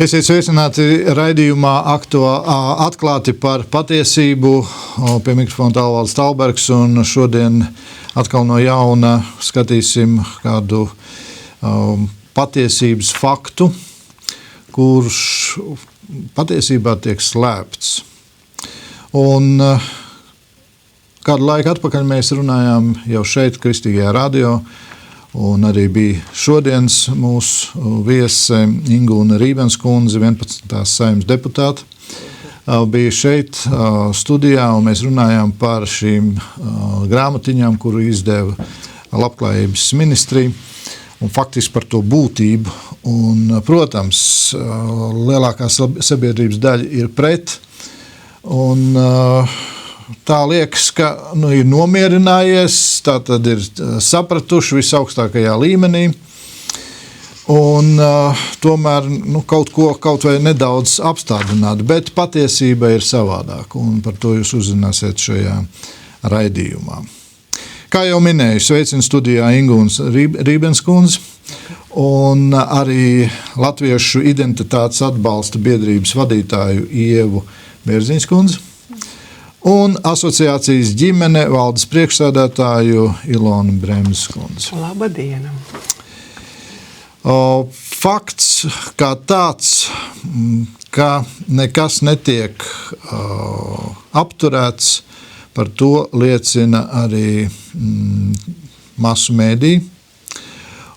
Esiet sveicināti raidījumā atklāti par patiesību. Pie mikrofona Tālvalds Talbergs, un šodien atkal no jauna skatīsim kādu patiesības faktu, kurš patiesībā tiek slēpts. Un kādu laiku atpakaļ mēs runājām jau šeit, Kristīgajā radio, un arī bija šodienas mūsu viese Ingūna Rībenskundze, 11. Saeimas deputāte. Bija šeit studijā, un mēs runājām par šīm grāmatiņām, kuru izdeva Labklājības ministrija, un faktiski par to būtību. Un, protams, lielākā sabiedrības daļa ir pret, un tā liekas, ka ir nomierinājies, tā tad ir sapratuši visaugstākajā līmenī, un tomēr kaut vai nedaudz apstādināti, bet patiesība ir savādāka, un par to jūs uzzināsiet šajā raidījumā. Kā jau minēju, sveicinu studijā Ingūnas Rībenskundze un arī Latviešu identitātes atbalsta biedrības vadītāju Ievu Bērziņskundzi un asociācijas ģimene valdes priekšsēdētāju Ilonu Bremskundzi. Labdien! Fakts kā tāds, ka nekas netiek apturēts, par to liecina arī masu mēdī.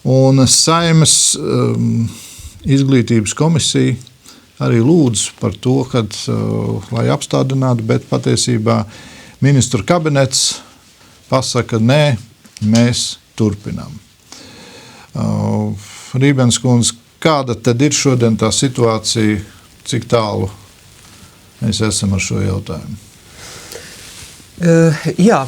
Un Saeimas izglītības komisija arī lūdz par to, lai apstādinātu, bet patiesībā ministru kabinets pasaka, nē, mēs turpinām. Rībenskundze, kāda tad ir šodien tā situācija, cik tālu mēs esam ar šo jautājumu? Jā.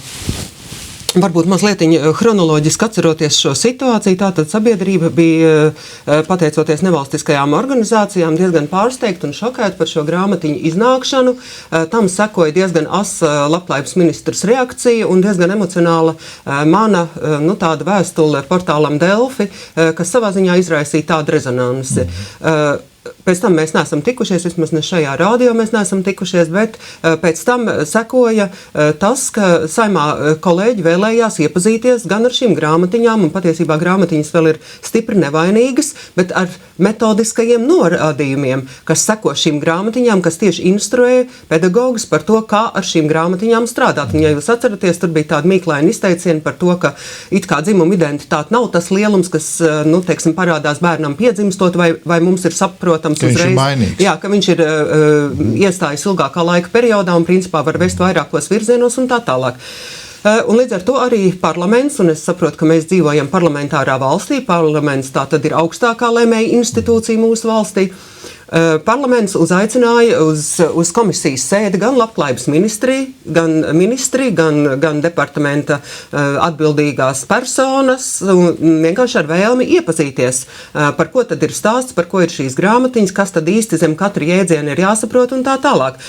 Varbūt mazliet chronoloģiski atceroties šo situāciju, tātad sabiedrība bija, pateicoties nevalstiskajām organizācijām, diezgan pārsteigta un šokēta par šo grāmatiņu iznākšanu. Tam sekoja diezgan asa Labklājības ministrs reakcija un diezgan emocionāla mana tāda vēstule portālam Delfi, kas savā ziņā izraisīja tādu rezonansi. Pēc tam mēs neesam tikušies, vismaz ne šajā radio mēs neesam tikušies, bet pēc tam sekoja tas, ka Saeimā kolēģi vēlējās iepazīties gan ar šīm grāmatiņām, un patiesībā grāmatiņas vēl ir stipri nevainīgas, bet ar metodiskajiem norādījumiem, kas seko šīm grāmatiņām, kas tieši instruē pedagogus par to, kā ar šīm grāmatiņām strādāt. Un, ja jūs atceraties, tur bija tāda mīklaina izteiciena par to, ka it kā dzimuma identitāte nav tas lielums, kas, parādās bērnam piedzimstot, vai mums ir saprotams uzreiz. Jā, ka viņš ir iestājis ilgākā laika periodā un principā var vest vairākos virzienos un tā tālāk. Un līdz ar to arī parlaments, un es saprotu, ka mēs dzīvojam parlamentārā valstī, parlaments tā tad ir augstākā lēmēja institūcija mūsu valstī. Parlaments uzaicināja uz komisijas sēdi gan Labklājības ministri, gan departamenta atbildīgās personas, vienkārši ar vēlmi iepazīties, par ko tad ir stāsts, par ko ir šīs grāmatiņas, kas tad īsti zem katra jēdziena ir jāsaprot un tā tālāk.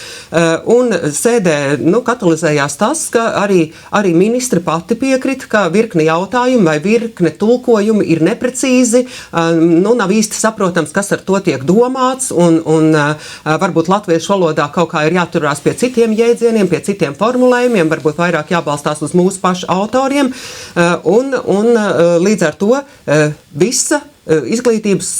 Un sēdē katalizējās tas, ka arī ministri pati piekrita, ka virkne jautājumu vai virkne tulkojumi ir neprecīzi, nav īsti saprotams, kas ar to tiek domāts, un varbūt latviešu valodā kaut kā ir jāturās pie citiem jēdzieniem, pie citiem formulējumiem, varbūt vairāk jābalstās uz mūsu pašu autoriem, un līdz ar to visa Izglītības,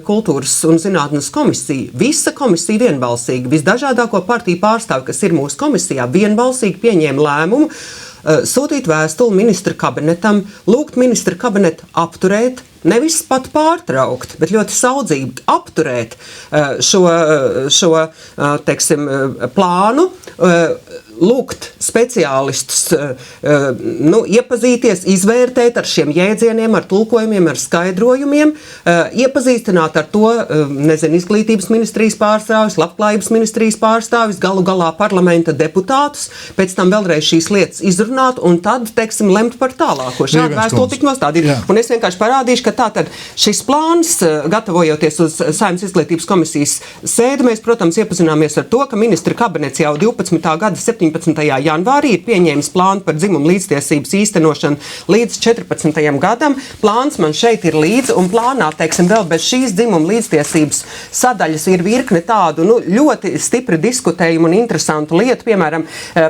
kultūras un zinātnes komisija, visa komisija vienbalsīgi, visdažādāko partiju pārstāvi, kas ir mūsu komisijā, vienbalsīgi pieņēma lēmumu sūtīt vēstuli ministra kabinetam, lūgt ministra kabinetu apturēt, nevis pat pārtraukt, bet ļoti saudzīgi apturēt šo plānu, lūgt speciālistus iepazīties, izvērtēt ar šiem jēdzieniem, ar tulkojumiem, ar skaidrojumiem, iepazīstināt ar to, izglītības ministrijas pārstāvis, Labklājības ministrijas pārstāvis, galu galā parlamenta deputātus, pēc tam vēlreiz šīs lietas izrunāt un tad, lemt par tālāko. Šādu vēstuli tik nostādīt. Un es vienkārši parādīšu, ka tātad šis plāns, gatavojoties uz Saeimas izglītības komisijas sēdi, mēs, protams, iepazināmies ar to, ka ministra kabinets jau 12. gada 17. 17. janvārī ir pieņēmis plānu par dzimumu līdztiesības īstenošanu līdz 14. gadam. Plāns man šeit ir līdzi, un plānā, teiksim, vēl bez šīs dzimumu līdztiesības sadaļas ir virkne tādu ļoti stipri diskutējumu un interesantu lietu. Piemēram,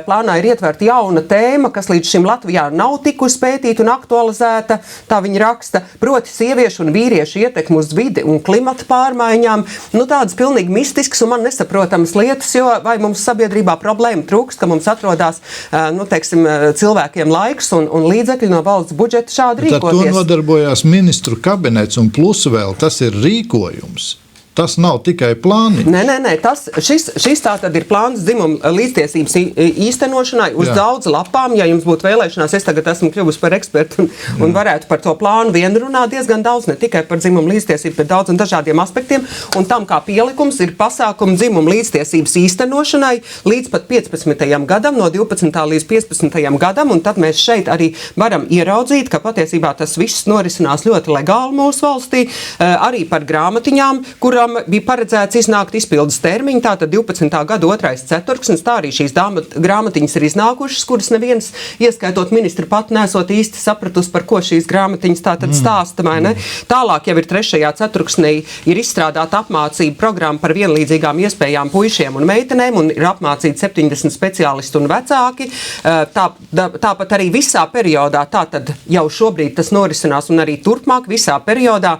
plānā ir ietverta jauna tēma, kas līdz šim Latvijā nav tikusi pētīta un aktualizēta, tā viņa raksta, proti sieviešu un vīriešu ietekmi uz vidi un klimata pārmaiņām. Tādas pilnīgi mistiskas un man nesaprotamas lietas, jo vai mums sabiedrībā problēma trūkst, ka mums atrodās, teiksim, cilvēkiem laiks un līdzekļi no valsts budžeta šādi rīkoties. Ar to nodarbojās ministru kabinets un plus vēl tas ir rīkojums. Tas nav tikai plāni. Nē. Šis tā tad ir plāns dzimuma līdztiesības īstenošanai uz daudz lapām. Ja jums būtu vēlēšanās, es tagad esmu kļuvusi par ekspertu un varētu par to plānu vien runāt diezgan daudz, ne tikai par dzimuma līdztiesību, bet daudz un dažādiem aspektiem. Un tam kā pielikums ir pasākumi dzimuma līdztiesības īstenošanai līdz pat 15. gadam, no 12. līdz 15. gadam. Un tad mēs šeit arī varam ieraudzīt, ka patiesībā tas viss norisinās ļoti legāli mūsu valstī. Arī par grāmatiņām, kuram bija paredzēts iznākt izpildes termiņu, tātad 12. gada 2. ceturksnis, tā arī šīs grāmatiņas ir iznākušas, kuras neviens, ieskaitot ministru pat, nesot īsti sapratusi, par ko šīs grāmatiņas tātad stāsta, vai ne? Tālāk jau ir 3. ceturksnī ir izstrādāta apmācība programma par vienlīdzīgām iespējām puišiem un meitenēm, un ir apmācīti 70 speciālisti un vecāki. Tāpat arī visā periodā, tātad jau šobrīd tas norisinās un arī turpmāk visā periodā,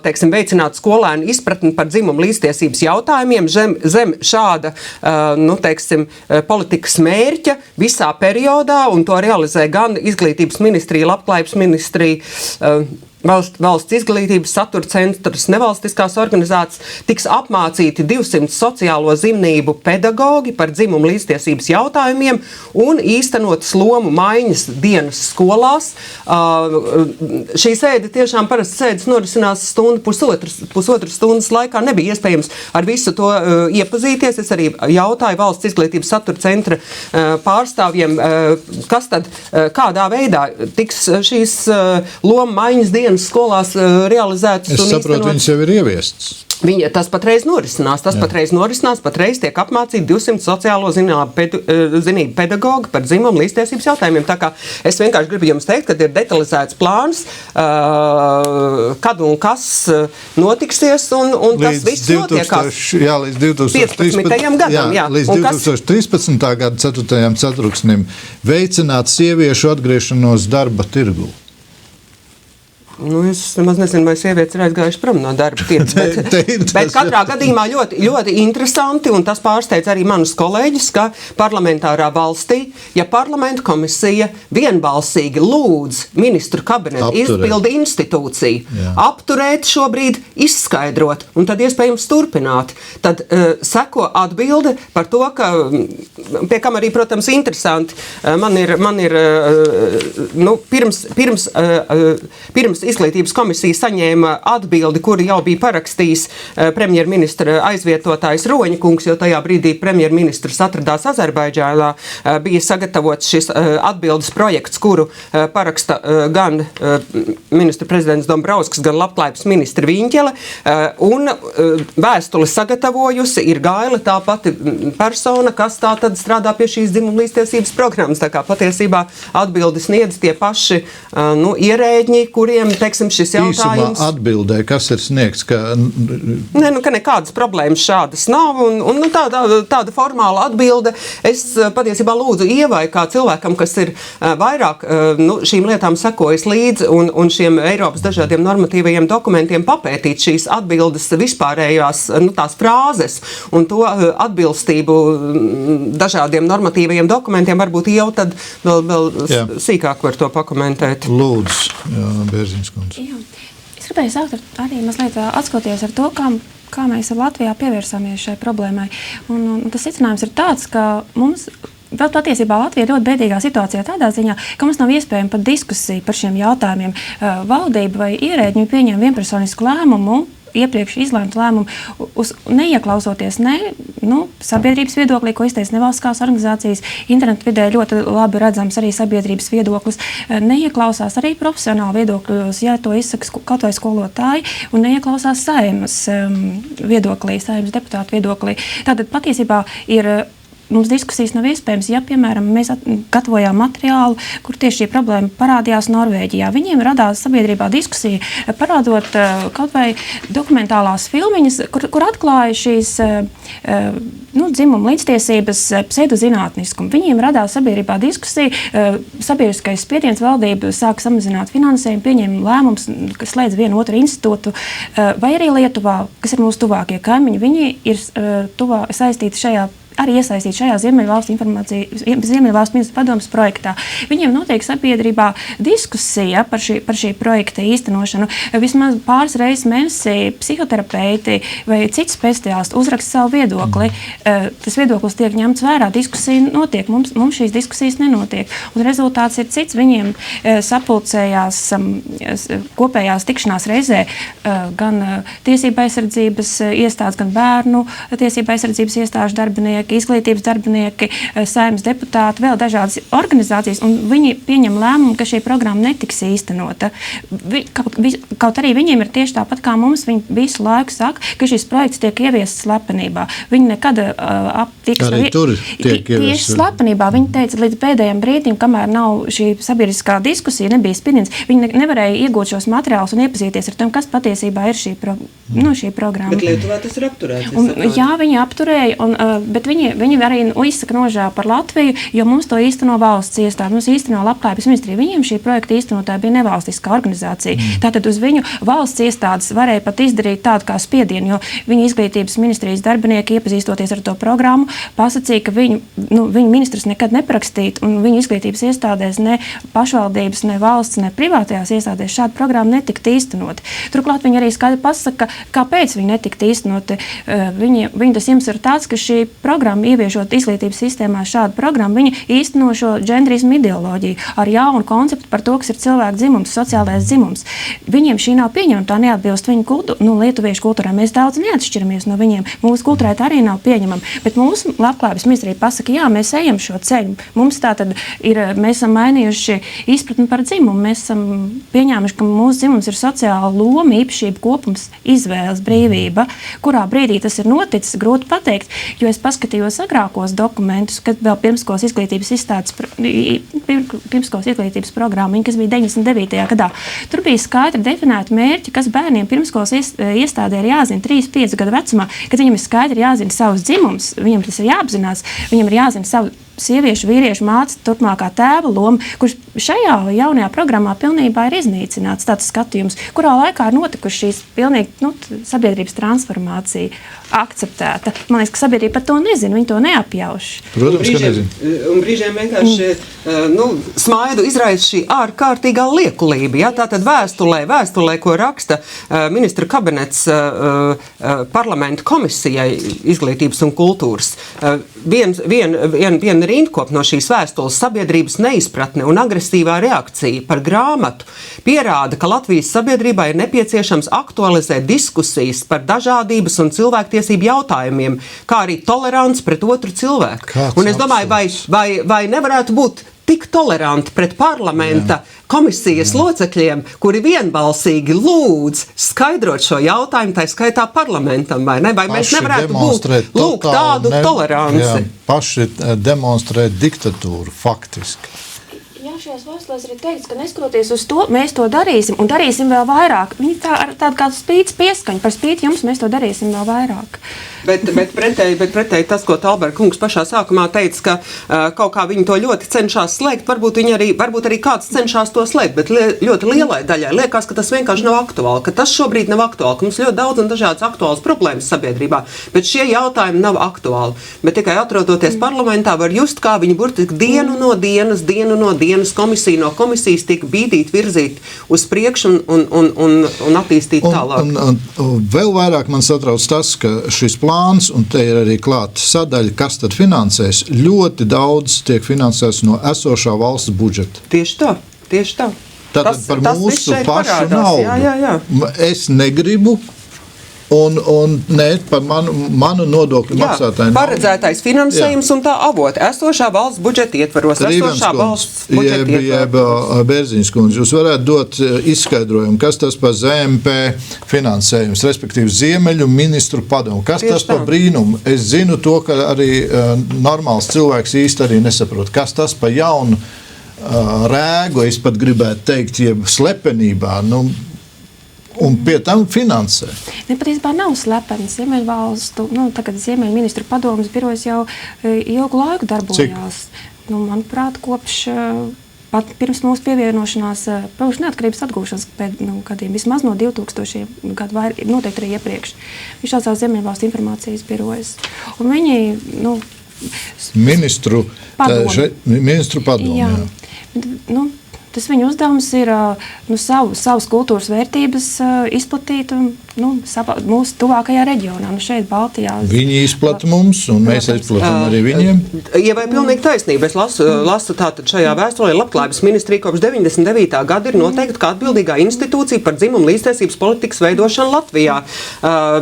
teiksim, veicināt skolēnu izpratni par dzimumu līdztiesības jautājumiem zem šāda, teiksim, politikas mērķa visā periodā, un to realizē gan Izglītības ministrija, Labklājības ministrija, Valsts izglītības satura centrs, nevalstiskās organizācijas, tiks apmācīti 200 sociālo zinību pedagogi par dzimumu līdztiesības jautājumiem un īstenotas lomu maiņas dienas skolās. Šī sēde tiešām parasti sēdes norisinās pusotras stundas laikā. Nebija iespējams ar visu to iepazīties. Es arī jautāju Valsts izglītības satura centra pārstāvjiem, kas tad, kādā veidā tiks šīs lomu maiņas dienas skolās realizētas. Es saprotu, viņas jau ir ieviestas. Tas patreiz norisinās. Patreiz tiek apmācīti 200 sociālo zinību pedagogi par dzimumu līdztiesības jautājumiem. Tā kā es vienkārši gribu jums teikt, ka ir detalizēts plāns, kad un kas notiksies, un tas viss notiekās. Līdz 2013. gadam. Līdz 2013. gada 4. ceturksnim veicināt sieviešu atgriešanos darba tirgū. Es nemaz nezinu, vai sievietes ir aizgājuši prom no darba tirgus, bet katrā gadījumā ļoti, ļoti interesanti, un tas pārsteidz arī manus kolēģus, ka parlamentārā valstī, ja parlamenta komisija vienbalsīgi lūdz ministru kabinetu izpildu institūciju apturēt šobrīd, izskaidrot, un tad iespējams turpināt, tad seko atbilde par to, ka, pie kam arī, protams, interesanti, man ir pirms Izglītības komisija saņēma atbildi, kuru jau bija parakstījis premjerministra aizvietotājs Roņakungs, jo tajā brīdī premjerministrs atradās Azerbaidžānā. Bija sagatavots šis atbildes projekts, kuru paraksta gan ministra prezidents Dombrovskis, gan Labklājības ministra Viņķele, un vēstuli sagatavojusi ir Gaila, tā pati persona, kas tā tad strādā pie šīs dzimuma līdztiesības programmas. Tā kā patiesībā atbildi sniedz tie paši ierēģi, kuriem, teiksim, šis jautājums... Īsumā atbildē, kas ir sniegts, ka... Ka nekādas problēmas šādas nav, un tāda formāla atbilde. Es patiesībā lūdzu Ievai, kā cilvēkam, kas ir vairāk šīm lietām sekojas līdzi un šiem Eiropas dažādiem normatīvajiem dokumentiem papētīt šīs atbildes vispārējās tās frāzes un to atbilstību dažādiem normatīvajiem dokumentiem. Varbūt jau tad vēl sīkāk var to pakomentēt. Lūdzu, Bērziņš kundze. Es gribēju sākt arī mazliet atskatoties ar to, kā mēs Latvijā pievērsāmies šai problēmai. Un tas secinājums ir tāds, ka mums vēl patiesībā Latvija ir ļoti bēdīgā situācijā tādā ziņā, ka mums nav iespējama pat diskusija par šiem jautājumiem. Valdība vai ierēģi pieņem vienpersonisku lēmumu, iepriekš izlēmt lēmumu, neieklausoties sabiedrības viedoklī, ko izteica nevalstiskās organizācijas, internetu vidē ļoti labi redzams arī sabiedrības viedoklis, neieklausās arī profesionāli viedokļos, ja to izsaka kaut vai skolotāji, un neieklausās Saeimas viedoklī, Saeimas deputātu viedoklī. Tātad patiesībā ir mums diskusijas nav iespējams, ja, piemēram, mēs gatavojām materiālu, kur tieši šī problēma parādījās Norvēģijā. Viņiem radās sabiedrībā diskusija, parādot kaut vai dokumentālās filmiņas, kur atklāja šīs dzimuma līdztiesības pseidozinātniskumu. Viņiem radās sabiedrībā diskusija, sabiedriskais spiediens, valdība sāka samazināt finansējumu, pieņēma lēmums, kas slēdz vienu otru institūtu, vai arī Lietuvā, kas ir mūsu tuvākie kaimiņi, viņi ir saistīti arī iesaistīti šajā Ziemeļvalstu ministru padomes projektā. Viņiem notiek sabiedrībā diskusija par šī projekta īstenošanu. Vismaz pāris reizes mēnesī psihoterapeiti vai citi speciālisti uzraksta savu viedokli. Tas viedoklis tiek ņemts vērā, diskusija notiek, mums šīs diskusijas nenotiek. Un rezultāts ir cits. Viņiem sapulcējās kopējās tikšanās reizē gan tiesība aizsardzības iestādes, gan bērnu tiesība aizsardzības iestāžu darbinieki, izglītības darbinieki, saimnes deputāti, vēl dažādas organizācijas, un viņi pieņem lēmumu, ka šī programma netiks īstenota. Kaut arī viņiem ir tieši tāpat kā mums, viņi visu laiku saka, ka šis projekts tiek ieviests slepenībā. Viņi nekad tieši slepenībā. Viņi teica, līdz pēdējiem brīdim, kamēr nav šī sabiedriskā diskusija, nebija spiediens, viņi nevarēja iegūt šos materiālus un iepazīties ar tom, kas patiesībā ir šī programma. Bet Lietuvā tas ir apturēts. Jā, viņi apturēja, bet viņi arī izsaka nožēlu par Latviju, jo mums to īsteno valsts iestāde, mums īsteno Labklājības ministrija. Viņiem šī projekta īstenotāja bija nevalstiskā organizācija. Tātad uz viņu valsts iestādes varēja pat izdarīt tādu kā spiedienu, jo viņa izglītības ministrijas darbinieki, iepazīstoties ar to programmu, pasacīja, ka viņu ministrs nekad neprakstītu, un viņu izglītības iestādēs ne pašvaldības, ne valsts, ne privātajās iestādēs šāda programma netika īstenota. Turklāt viņi arī skaidri pasaka, kāpēc viņi netika īstenoti. Viņi tas iemesls ir tāds, ka šī programma, ieviešot izglītības sistēmā šādu programmu, viņi īsteno šo džendrismu ideoloģiju ar jaunu konceptu par to, kas ir cilvēka dzimums, sociālais dzimums. Viņiem šī nav pieņemama, tā neatbilst viņu lietuviešu kultūrai. Mēs daudz neatšķiramies no viņiem. Mūsu kultūrai tā arī nav pieņemama. Bet mūsu Labklājības ministrija pasaka, jā, mēs ejam šo ceļu. Mums tātad mēs esam mainījuši izpratni par dzimumu. Mēs esam pieņēmuši, ka mūsu dzimums ir sociāla loma, īpašība, kopums, izvēles brīvība. Kurā brīdī tas ir noticis, grūti pateikt, jo es paskatījos agrākos dokumentus, kad vēl pirmskolas izglītības programma, kas bija 99. gadā. Tur bija skaidri definēti mērķi, kas bērniem pirmskolas iestādē ir jāzina 3-5 gadu vecumā, kad viņam ir skaidri jāzina savs dzimums, viņam tas ir jāapzinās, viņam ir jāzina savu sieviešu, vīriešu māca turpmākā tēva loma, kurš šajā jaunajā programmā pilnībā ir iznīcināts tāds skatījums, kurā laikā ir notikuši šīs pilnīgi sabiedrības transformācija akceptēta. Man liekas, ka sabiedrība par to nezina, viņi to neapjauš. Protams, ka nezina. Un brīžiem vienkārši smaidu izraisa šī ārkārtīgā liekulība. Ja? Tātad vēstulē, ko raksta ministra kabinets parlamentu komisijai izglītības un kultūras. Viena rindkop no šīs vēstules sabiedrības neizpratne un agresīvā reakcija par grāmatu pierāda, ka Latvijas sabiedrībā ir nepieciešams aktualizēt diskusijas par dažādības un cilvēktiesību jautājumiem, kā arī tolerants pret otru cilvēku. Un es domāju, vai nevarētu būt tik toleranti pret parlamenta komisijas locekļiem, kuri vienbalsīgi lūdz skaidrot šo jautājumu, tā skaitā parlamentam, vai ne? Vai mēs nevarētu būt tādu toleranci? Jā, paši demonstrēt diktatūru faktiski. Jā, šajās vēstulēs ir teikts, ka neskatoties uz to, mēs to darīsim un darīsim vēl vairāk. Viņi ar tādu kā spīts pieskaņu, par spīti jums mēs to darīsim vēl vairāk. Bet pretēji tas, ko Talberga kungs pašā sākumā teica, ka kaut kā viņi to ļoti cenšas slēgt, varbūt arī kāds cenšas to slēgt, bet ļoti lielai daļai liekas, ka tas vienkārši nav aktuāli, ka tas šobrīd nav aktuāli, ka mums ļoti daudz un dažādas aktuālas problēmas sabiedrībā, bet šie jautājumi nav aktuāli. Bet tikai atrodoties parlamentā var just, kā viņi burtiski dienu no dienas, komisija no komisijas tiek bīdīt, virzīt uz priekšu un attīstīt tālāk. Un vēl vairāk man satrauc tas, ka šis plāns, un te ir arī klāta sadaļa, kas tad finansēs, ļoti daudz tiek finansēts no esošā valsts budžeta. Tieši tā. Tātad par mūsu pašu naudu. Jā. Es negribu un ne par manu nodokļu maksātāju. Paredzētais finansējums un tā avota esošā valsts budžeta ietvaros. Jeb Bērziņas kundze, jūs varētu dot izskaidrojumu, kas tas par ZMP finansējums, respektīvi Ziemeļu ministru padomu. Kas tas par brīnumu? Es zinu to, ka arī normāls cilvēks īsti arī nesaprot, kas tas par jaunu rēgu, es pat gribētu teikt, jeb slepenībā, un pie tam finansē. Patiesībā nav slepens. Ziemeļvalstu, tagad Ziemeļu ministru padomes birojas jau ilgu laiku darbojās. Manuprāt, kopš pat pirms mūsu pievienošanās neatkarības atgūšanas gadiem, vismaz no 2000 gadu, vai noteikti arī iepriekš. Viņš saucās Ziemeļvalstu informācijas birojas. Un viņi, Ministru padomu. Jā. Tas viņa uzdevums ir savas kultūras vērtības izplatīt mūsu tuvākajā reģionā, šeit Baltijā. Viņi izplata mums, un mēs izplatām arī viņiem. Ievai pilnīgi taisnība. Es lasu tātad šajā vēstulē Labklājības ministrija kopš 99. gada ir noteikta kā atbildīgā institūcija par dzimumu līdztiesības politikas veidošanu Latvijā.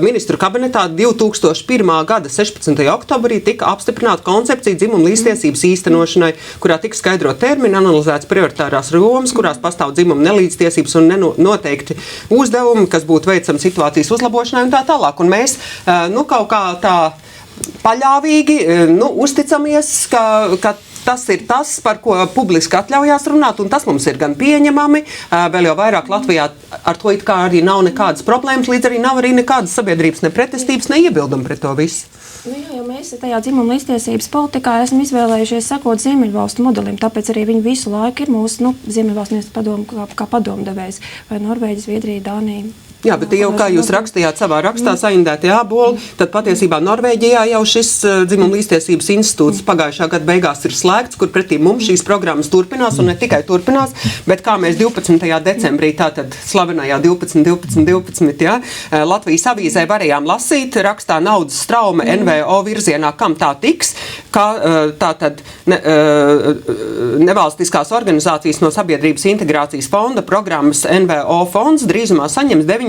Ministru kabinetā 2001. gada 16. oktobrī tika apstiprināta koncepcija dzimumu līdztiesības īstenošanai, kurā tika skaidrot termini, analizēts prioritārās jomas, kurās pastāv dzimuma nelīdztiesības un noteikti uzdevumi, kas būtu veicami situācijas uzlabošanai un tā tālāk. Un mēs kaut kā tā paļāvīgi uzticamies, ka tas ir tas, par ko publiski atļaujās runāt, un tas mums ir gan pieņemami, vēl jau vairāk Latvijā ar to it kā arī nav nekādas problēmas, līdz arī nav arī nekādas sabiedrības ne pretestības, ne iebildumi pret to visu. Jo mēs tajā dzimuma līdztiesības politikā esam izvēlējušies sakot Ziemeļvalstu modelim, tāpēc arī viņi visu laiku ir mūsu Ziemeļvalstu ministru padomu kā padomdevējs, vai Norvēģija, Zviedrija, Dānija. Jā, bet jau kā jūs rakstījāt savā rakstā saindētie āboli, tad patiesībā Norvēģijā jau šis dzimuma līdztiesības institūts pagājušā gada beigās ir slēgts, kur pretī mums šīs programmas turpinās, un ne tikai turpinās, bet kā mēs 12. decembrī, tātad slavenajā 12, Latvijas avīzē varējām lasīt, rakstā naudas straume NVO virzienā, kam tā tiks, kā tātad nevalstiskās organizācijas no Sabiedrības integrācijas fonda programmas NVO fonds drīzumā saņems 9,7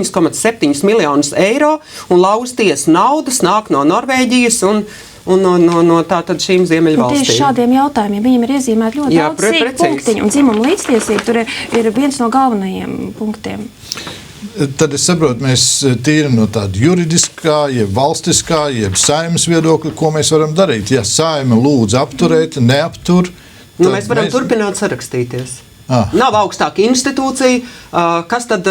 miljonus eiro, un lausties naudas nāk no Norvēģijas un no tātad šīm Ziemeļvalstīm. Tieši šādiem jautājumiem viņiem ir iezīmēti ļoti daudz sīku punktiņu, un dzimuma līdztiesība tur ir viens no galvenajiem punktiem. Tad es saprotu, mēs tīri no tāda juridiskā, jeb valstiskā, jeb Saeimas viedokļa, ko mēs varam darīt. Ja Saeima lūdz apturēt, neaptur, mēs varam turpināt sarakstīties. Nav augstāka institūcija, kas tad,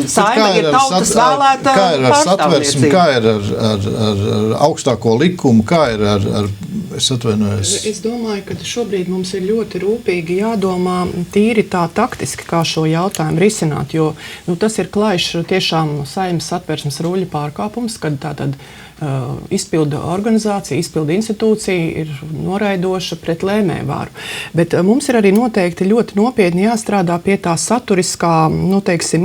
Saeima ir tautas vēlēta pārstāvniecība. Kā ir ar augstāko likumu, kā ir ar es atvainojos? Es domāju, ka šobrīd mums ir ļoti rūpīgi jādomā tīri tā taktiski, kā šo jautājumu risināt, jo tas ir klajšs tiešām Saeimas Satversmes ruļļa pārkāpums, kad tātad izpilda organizācija, izpilda institūcija ir noraidoša pret lēmējvaru. Bet mums ir arī noteikti ļoti nopietni jāstrādā pie tā saturiskā,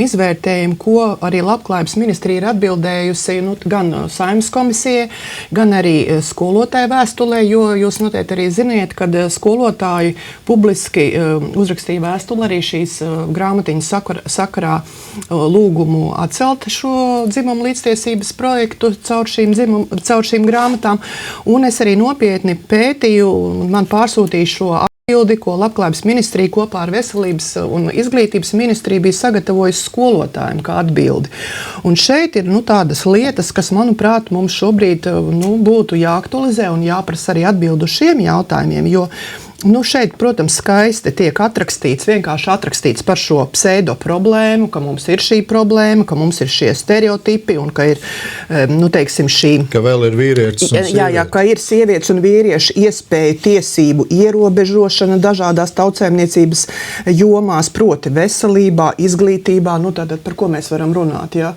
izvērtējuma, ko arī Labklājības ministrija ir atbildējusi gan Saeimas komisijai, gan arī skolotāju vēstulē, jo jūs noteikti arī ziniet, kad skolotāji publiski uzrakstīja vēstuli arī šīs grāmatiņas sakarā lūgumu atcelt šo dzimumu līdztiesības projektu caur šīm grāmatām, un es arī nopietni pētīju, man pārsūtīju šo atbildi, ko Labklājības ministrija kopā ar Veselības un izglītības ministriju bija sagatavojusi skolotājiem kā atbildi. Un šeit ir tādas lietas, kas, manuprāt, mums šobrīd būtu jāaktualizē un jāprasa arī atbildu šiem jautājumiem, jo šeit, protams, skaisti tiek vienkārši atrakstīts par šo pseido problēmu, ka mums ir šī problēma, ka mums ir šie stereotipi un ka ir, šī... Ka vēl ir vīrietis un sievietes. Jā, ka ir sievietes un vīrieši iespēju tiesību ierobežošana dažādās tautsaimniecības jomās, proti veselībā, izglītībā, tātad par ko mēs varam runāt, jā?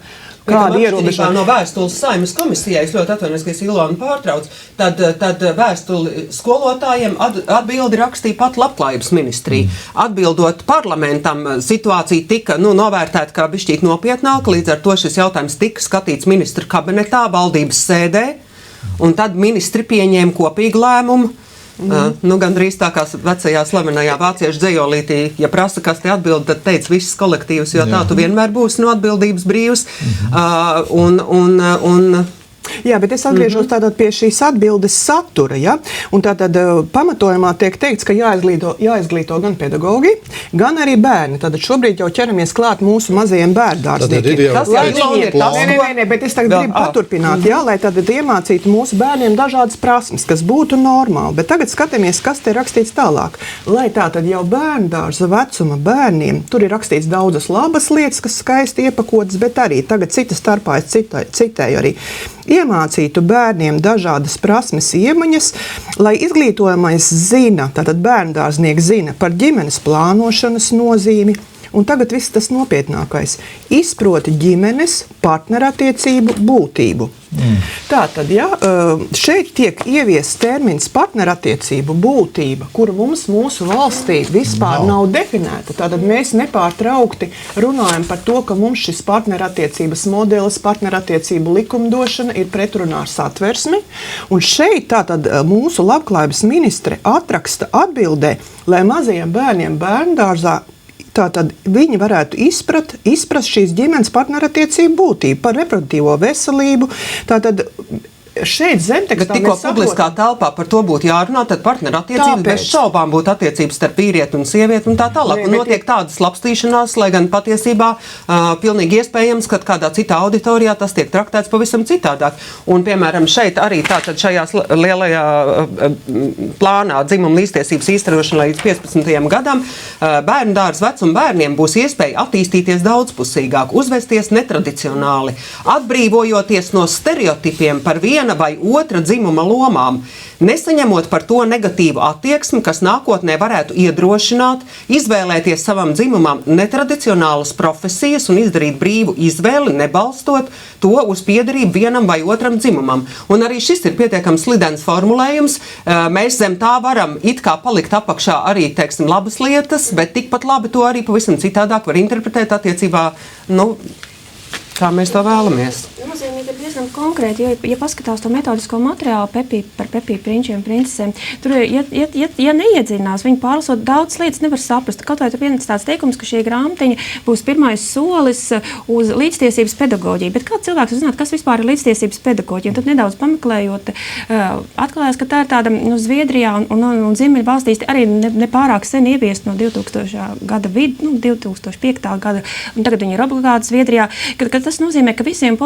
Kāda ierobežojuma no vēstules Saeimas komisijai, es ļoti atvainojos, ka es Ilonu pārtraucu, tad vēstuli skolotājiem atbildi rakstīja pat Labklājības ministrija. Atbildot parlamentam, situācija tika novērtēta kā bišķīt nopietnāka, līdz ar to šis jautājums tika skatīts ministra kabinetā, valdības sēdē, un tad ministri pieņēma kopīgu lēmumu Gandrīz tā kā vecajā slavenajā vāciešu dzejolītī, ja prasa, kas te atbild, tad teic viss kolektīvs, jo tā tu vienmēr būsi no atbildības brīvs. Jā, bet es atgriežos tātad pie šīs atbildes satura. Ja? Un tātad pamatojumā tiek teikts, ka jāizglīto gan pedagogi, gan arī bērni. Tātad šobrīd jau ķeramies klāt mūsu mazajiem bērndārzniekiem. Bet es tagad gribu paturpināt, lai tad iemācītu mūsu bērniem dažādas prasmes, kas būtu normāli. Bet tagad skatāmies, kas te rakstīts tālāk. Lai tātad jau bērndārza vecuma bērniem, tur ir rakstīts daudzas labas lietas, kas skaisti iepakotas, bet arī tagad cita starpā es citēju arī. Iemācītu bērniem dažādas prasmes iemaņas, lai izglītojamais zina, tātad bērndārznieks zina par ģimenes plānošanas nozīmi. Un tagad viss tas nopietnākais. Izproti ģimenes partnerattiecību būtību. Tātad, šeit tiek ieviests termins partnerattiecību būtība, kura mūsu valstī vispār nav definēta. Tātad mēs nepārtraukti runājam par to, ka mums šis partnerattiecības modelis, partnerattiecību likumdošana ir pretrunā ar Satversmi. Un šeit tātad mūsu labklājības ministre atraksta atbildē, lai mazajiem bērniem bērndārzā tātad viņi varētu izprast šīs ģimenes partnerattiecību būtību, par reproduktīvo veselību. Tātad šeit zemtekstā tikko publiskā telpā par to būtu jārunā, tad partnerattiecības bez šaubām būtu attiecības starp vīrieti un sievieti un tā tālāk. Un notiek tādas slapstīšanās, lai gan patiesībā pilnīgi iespējams, ka kādā citā auditorijā tas tiek traktēts pavisam citādāk. Un, piemēram, šeit arī tātad šajās lielajā plānā dzimuma līdztiesības īstenošana līdz 15. gadam bērndārza vecuma bērniem būs iespēja attīstīties daudzpusīgāk, uzvesties netradicionāli, atbrīvojoties no stereotipiem par vienu vai otra dzimuma lomām, nesaņemot par to negatīvu attieksmi, kas nākotnē varētu iedrošināt, izvēlēties savam dzimumam netradicionālas profesijas un izdarīt brīvu izvēli, nebalstot to uz piederību vienam vai otram dzimumam. Un arī šis ir pietiekams slidens formulējums. Mēs zem tā varam it kā palikt apakšā arī, teiksim, labas lietas, bet tikpat labi to arī pavisam citādāk var interpretēt attiecībā, kā mēs to vēlamies. Nozīmīgi ir diezgan konkrēti, jo, ja paskatās to metodisko materiālu par Pepiju prinčiem un princesēm, tur, ja neiedziļinās, viņi pārlasot daudz lietas nevar saprast. Kaut vai tur viens tāds teikums, ka šī grāmatiņa būs pirmais solis uz līdztiesības pedagoģiju. Bet kā cilvēks zināt, kas vispār ir līdztiesības pedagoģija? Un tad nedaudz pameklējot, atklājās, ka tā ir tāda Zviedrijā un Ziemeļvalstīs arī nepārāk sen ieviest no 2000. gada vidu, 2005. gada, un tagad viņi ir obligāti Zviedrijā, ka tas nozīmē, ka visiem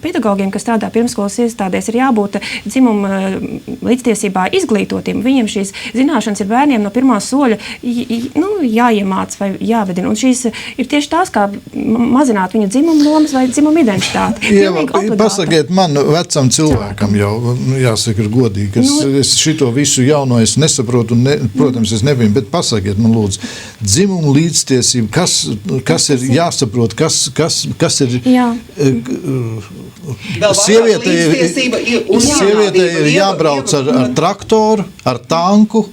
pedagogiem, kas strādā pirmskolas iestādēs, ir jābūt dzimuma līdztiesībā izglītotiem. Viņiem šīs zināšanas ir bērniem no pirmā soļa jāiemāc vai jāvedina. Un šīs ir tieši tās, kā mazināt viņa dzimuma lomas vai dzimuma identitāti. Pasakiet man, vecam cilvēkam jau, jāsaka, ir godīgi, es šito visu jauno es nesaprotu, protams, es neviem, bet pasakiet man lūdzu, dzimuma līdztiesība, kas ir jāsaprot, kas ir Sievietei ir jābrauc ar traktoru, ar tanku,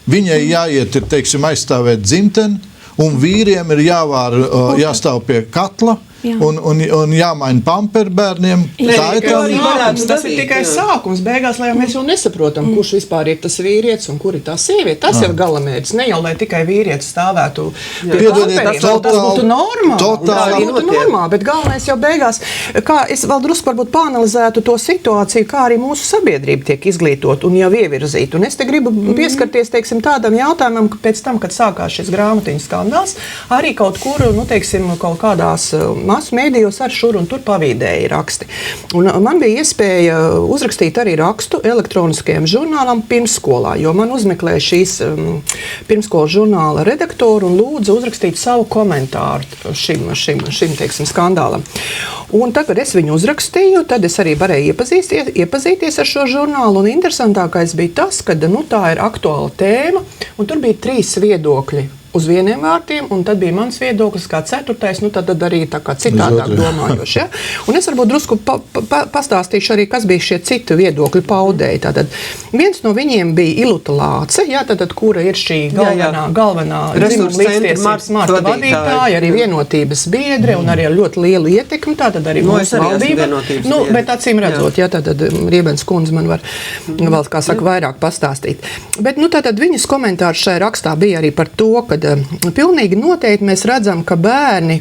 viņai jāiet ir, teiksim, aizstāvēt dzimteni, un vīriem ir jāstāv pie katla, un jāmaina pamperi bērniem. Tas ir tikai sākums. Beigās, lai mēs jau nesaprotam, kurš vispār ir tas vīrietis un kur ir tā sieviete. Tas jau galamērķis. Ne jau, lai tikai vīrietis stāvētu pie pamperiem. Tas būtu normāli. Bet galvenais jau beigās, kā es vēl drusku varbūt pāanalizētu to situāciju, kā arī mūsu sabiedrība tiek izglītot un jau ievirzīt. Un es te gribu pieskarties, teiksim, tādam jautājumam, ka pēc tam, kad sākās šis grāmatiņu skandāls, arī kaut kur, teiksim, kaut kādās masu mēdījos ar šur un tur pavīdēja raksti. Un man bija iespēja uzrakstīt arī rakstu elektroniskajam žurnālam Pirmskolā, jo man uzmeklēja šīs Pirmskolas žurnāla redaktoru un lūdza uzrakstīt savu komentāru šim teiksim, skandālam. Un tad, kad es viņu uzrakstīju, tad es arī varēju iepazīties ar šo žurnālu, un interesantākais bija tas, ka tā ir aktuāla tēma, un tur bija 3 viedokļi uz vieniem vārtiem, un tad bija mans viedoklis kā ceturtais, tad arī tā kā citādāk domājoši. Ja? Un es varbūt drusku pastāstīšu arī, kas bija šie citi viedokļi paudēji. Tātad viens no viņiem bija Iluta Lāce, ja? Tātad, kura ir šī galvenā dzimuma līdztiesības marta vadītāja, arī vienotības biedre un arī ar ļoti lielu ietekmi, tātad arī mūsu valdība. Bet acīm redzot, ja, tātad Riebens kundze man var vēl, kā saka, vairāk pastāstīt. Bet, tātad viņas komentārs šajā rakstā bija arī par to, ka pilnīgi noteikti mēs redzam, ka bērni,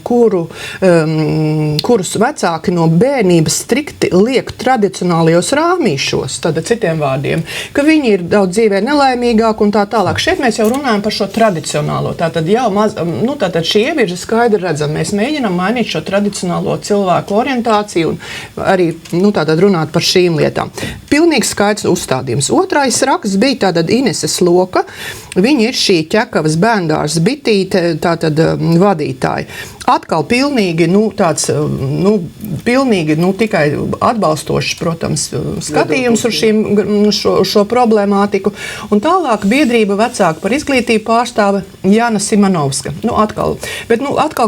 kurus vecāki no bērnības strikti liek tradicionālajos rāmīšos, tātad citiem vārdiem, ka viņi ir daudz dzīvē nelaimīgāk un tā tālāk. Šeit mēs jau runājam par šo tradicionālo. Tātad jau tātad šī ievirze skaidri redzam. Mēs mēģinām mainīt šo tradicionālo cilvēku orientāciju un arī, tātad runāt par šīm lietām. Pilnīgi skaidrs uzstādījums. Otrais raksts bija tātad Ineses Loka. Viņa ir šī Ķekavas bērndārs bitīte, tātad vadītāji. Atkal pilnīgi, tikai atbalstošs, protams, skatījums uz šo problemātiku. Un tālāk biedrība vecāka par izglītību pārstāve Jana Simanovska. Atkal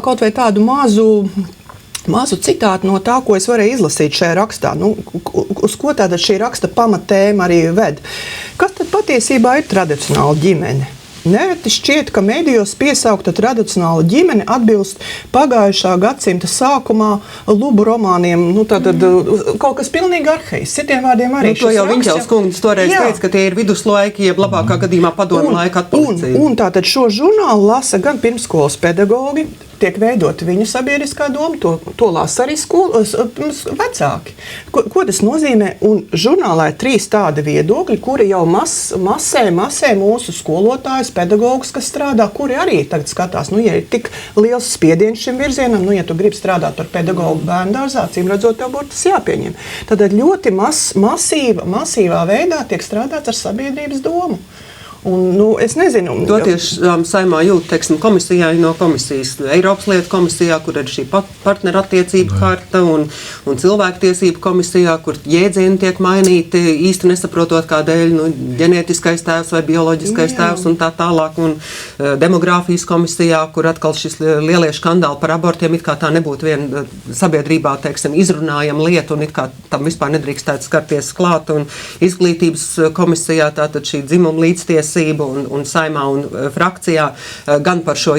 kaut vai tādu mazu citātu no tā, ko es varēju izlasīt šajā rakstā. Uz ko tātad šī raksta pamatēma arī ved? Kas tad patiesībā ir tradicionāla ģimene? Nereti šķiet, ka medijos piesaukta tradicionāla ģimene atbilst pagājušā gadsimta sākumā lubu romāniem. Kaut kas pilnīgi arhejs. Citiem vārdiem arī to jau Viņķels kundze toreiz teica, ka tie ir viduslaiki, jeb labākā gadījumā padomu laika atpalicība. Un tātad šo žurnālu lasa gan pirmskolas pedagogi, tiek veidota viņu sabiedriskā doma, to lasa arī vecāki. Ko tas nozīmē? Un žurnālā ir 3 tādi viedokļi, kuri jau masē mūsu skolotājus, pedagogus, kas strādā, kuri arī tagad skatās, ja ir tik liels spiediens šim virzienam, ja tu gribi strādāt par pedagogu bērndārzā, acīm redzot, tev būtu tas jāpieņem. Tad ļoti masīvā veidā tiek strādāts ar sabiedrības domu. Un, es nezinu. Toties saimā jūt, komisijai no komisijas, Eiropas lietu komisijā, kur ir šī partnerattiecība harta un cilvēktiesību komisijā, kur jēdzieni tiek mainīti, īsti nesaprotot, kādēļ ģenētiskais tēvs vai bioloģiskais tēvs un tā tālāk, un demogrāfijas komisijā, kur atkal šis lielie skandāli par abortiem, it kā tā nebūtu viena sabiedrībā, izrunājama lieta, un it kā tam vispār nedrīkstētu skarties klāt, un izglītības komisijā tātad šī dzimuma līdztiesība un saimā un frakcijā gan par šo